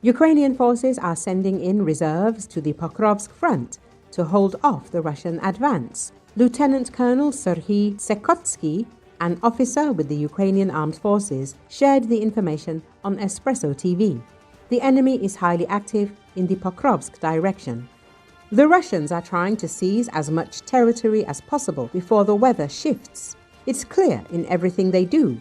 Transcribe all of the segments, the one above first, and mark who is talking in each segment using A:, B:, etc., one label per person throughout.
A: Ukrainian forces are sending in reserves to the Pokrovsk front to hold off the Russian advance. Lieutenant Colonel Serhiy Tsekhotskyi, an officer with the Ukrainian Armed Forces, shared the information on Espreso TV. The enemy is highly active in the Pokrovsk direction. The Russians are trying to seize as much territory as possible before the weather shifts. It's clear in everything they do.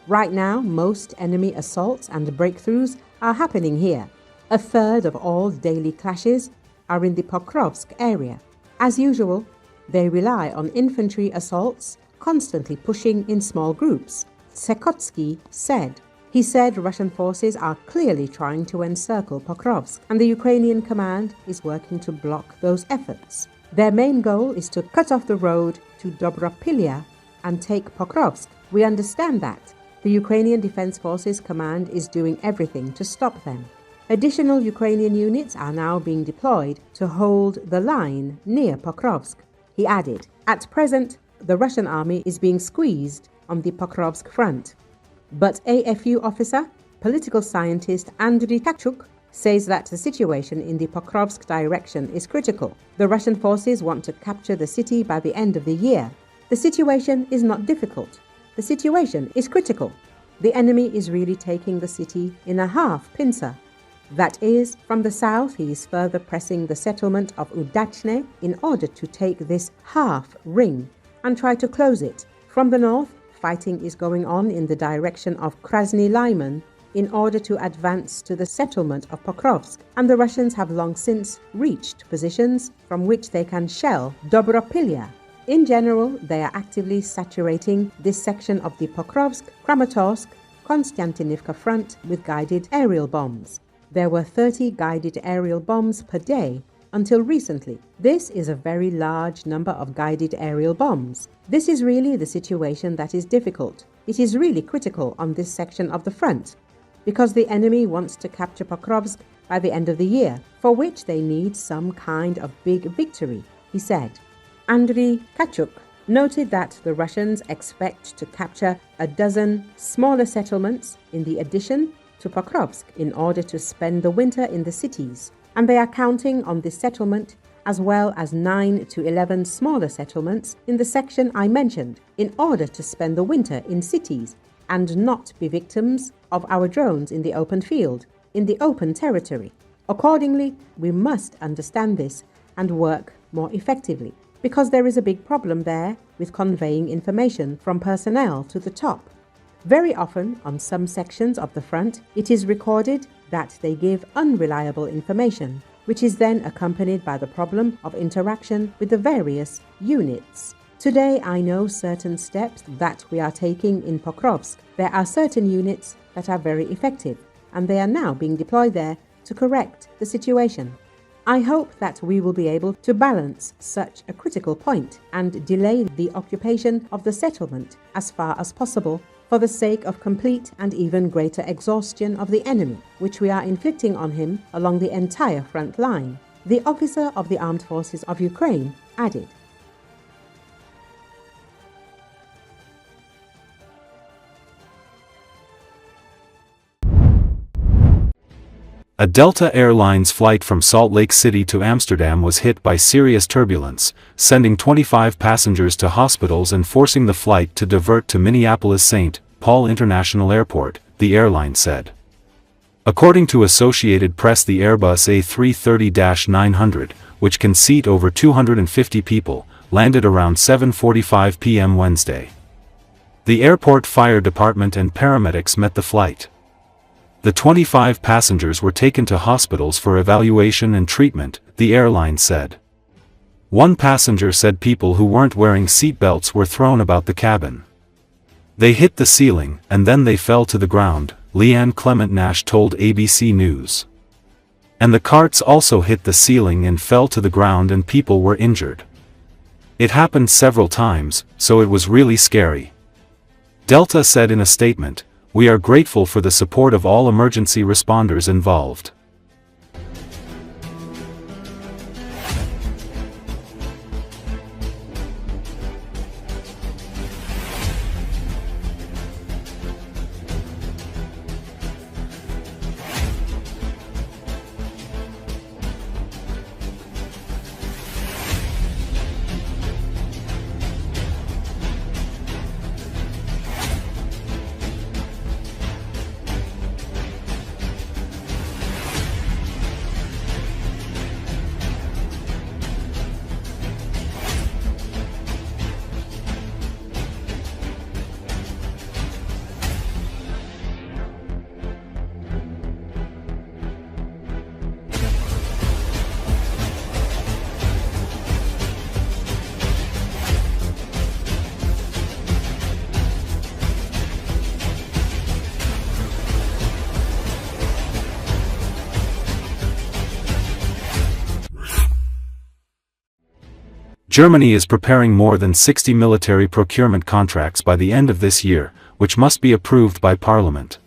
A: Right now, most enemy assaults and breakthroughs are happening here. A third of all daily clashes are in the Pokrovsk area. As usual, they rely on infantry assaults, constantly pushing in small groups, Tsekhotskyi said. He said Russian forces are clearly trying to encircle Pokrovsk, and the Ukrainian command is working to block those efforts. Their main goal is to cut off the road to Dobropillya and take Pokrovsk. We understand that. The Ukrainian Defense Forces command is doing everything to stop them. Additional Ukrainian units are now being deployed to hold the line near Pokrovsk. He added, at present, the Russian army is being squeezed on the Pokrovsk front. But AFU officer, political scientist Andriy Tkachuk says that the situation in the Pokrovsk direction is critical. The Russian forces want to capture the city by the end of the year. The situation is not difficult. The situation is critical. The enemy is really taking the city in a half-pincer. That is, from the south he is further pressing the settlement of Udachne in order to take this half-ring and try to close it. From the north, fighting is going on in the direction of Krasny Lyman in order to advance to the settlement of Pokrovsk, and the Russians have long since reached positions from which they can shell Dobropillya. In general, they are actively saturating this section of the Pokrovsk, Konstantinivka front with guided aerial bombs. There were 30 guided aerial bombs per day until recently. This is a very large number of guided aerial bombs. This is really the situation that is difficult. It is really critical on this section of the front, because the enemy wants to capture Pokrovsk by the end of the year, for which they need some kind of big victory, he said. Andriy Tkachuk noted that the Russians expect to capture a dozen smaller settlements in the addition to Pokrovsk in order to spend the winter in the cities, and they are counting on this settlement as well as 9 to 11 smaller settlements in the section I mentioned in order to spend the winter in cities and not be victims of our drones in the open field, in the open territory. Accordingly, we must understand this and work more effectively, because there is a big problem there with conveying information from personnel to the top. Very often, on some sections of the front, it is recorded that they give unreliable information, which is then accompanied by the problem of interaction with the various units. Today, I know certain steps that we are taking in Pokrovsk. There are certain units that are very effective, and they are now being deployed there to correct the situation. I hope that we will be able to balance such a critical point and delay the occupation of the settlement as far as possible for the sake of complete and even greater exhaustion of the enemy, which we are inflicting on him along the entire front line, the officer of the Armed Forces of Ukraine added.
B: A Delta Airlines flight from Salt Lake City to Amsterdam was hit by serious turbulence, sending 25 passengers to hospitals and forcing the flight to divert to Minneapolis-St. Paul International Airport, the airline said. According to Associated Press, the Airbus A330-900, which can seat over 250 people, landed around 7:45 p.m. Wednesday. The airport fire department and paramedics met the flight. The 25 passengers were taken to hospitals for evaluation and treatment, the airline said. One passenger said people who weren't wearing seatbelts were thrown about the cabin. They hit the ceiling, and then they fell to the ground, Leanne Clement Nash told ABC News. And the carts also hit the ceiling and fell to the ground, and people were injured. It happened several times, so it was really scary. Delta said in a statement, "We are grateful for the support of all emergency responders involved." Germany is preparing more than 60 military procurement contracts by the end of this year, which must be approved by Parliament.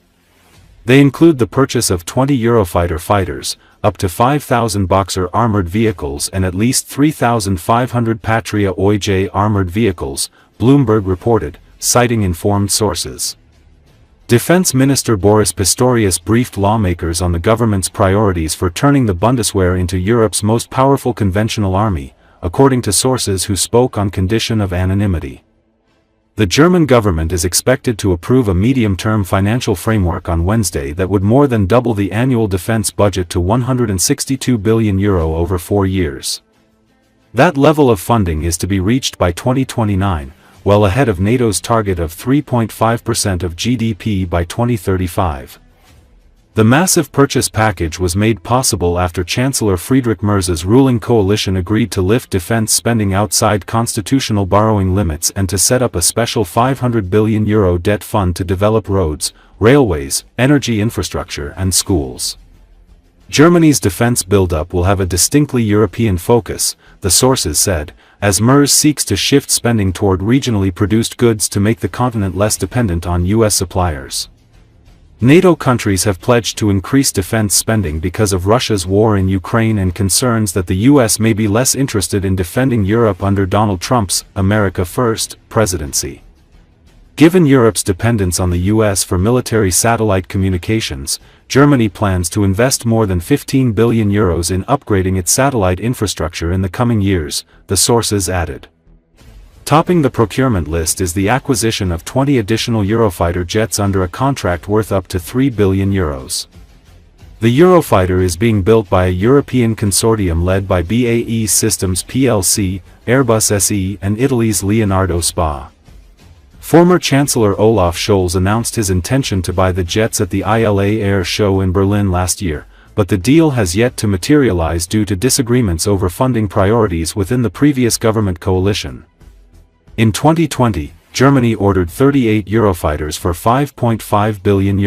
B: They include the purchase of 20 Eurofighter fighters, up to 5,000 Boxer armored vehicles and at least 3,500 Patria OJ armored vehicles, Bloomberg reported, citing informed sources. Defense Minister Boris Pistorius briefed lawmakers on the government's priorities for turning the Bundeswehr into Europe's most powerful conventional army, according to sources who spoke on condition of anonymity. The German government is expected to approve a medium-term financial framework on Wednesday that would more than double the annual defense budget to €162 billion over 4 years. That level of funding is to be reached by 2029, well ahead of NATO's target of 3.5% of GDP by 2035. The massive purchase package was made possible after Chancellor Friedrich Merz's ruling coalition agreed to lift defense spending outside constitutional borrowing limits and to set up a special €500 billion debt fund to develop roads, railways, energy infrastructure and schools. Germany's defense buildup will have a distinctly European focus, the sources said, as Merz seeks to shift spending toward regionally produced goods to make the continent less dependent on US suppliers. NATO countries have pledged to increase defense spending because of Russia's war in Ukraine and concerns that the US may be less interested in defending Europe under Donald Trump's America First presidency. Given Europe's dependence on the US for military satellite communications, Germany plans to invest more than €15 billion in upgrading its satellite infrastructure in the coming years, the sources added. Topping the procurement list is the acquisition of 20 additional Eurofighter jets under a contract worth up to €3 billion. The Eurofighter is being built by a European consortium led by BAE Systems plc, Airbus SE and Italy's Leonardo SPA. Former Chancellor Olaf Scholz announced his intention to buy the jets at the ILA Air Show in Berlin last year, but the deal has yet to materialize due to disagreements over funding priorities within the previous government coalition. In 2020, Germany ordered 38 Eurofighters for €5.5 billion.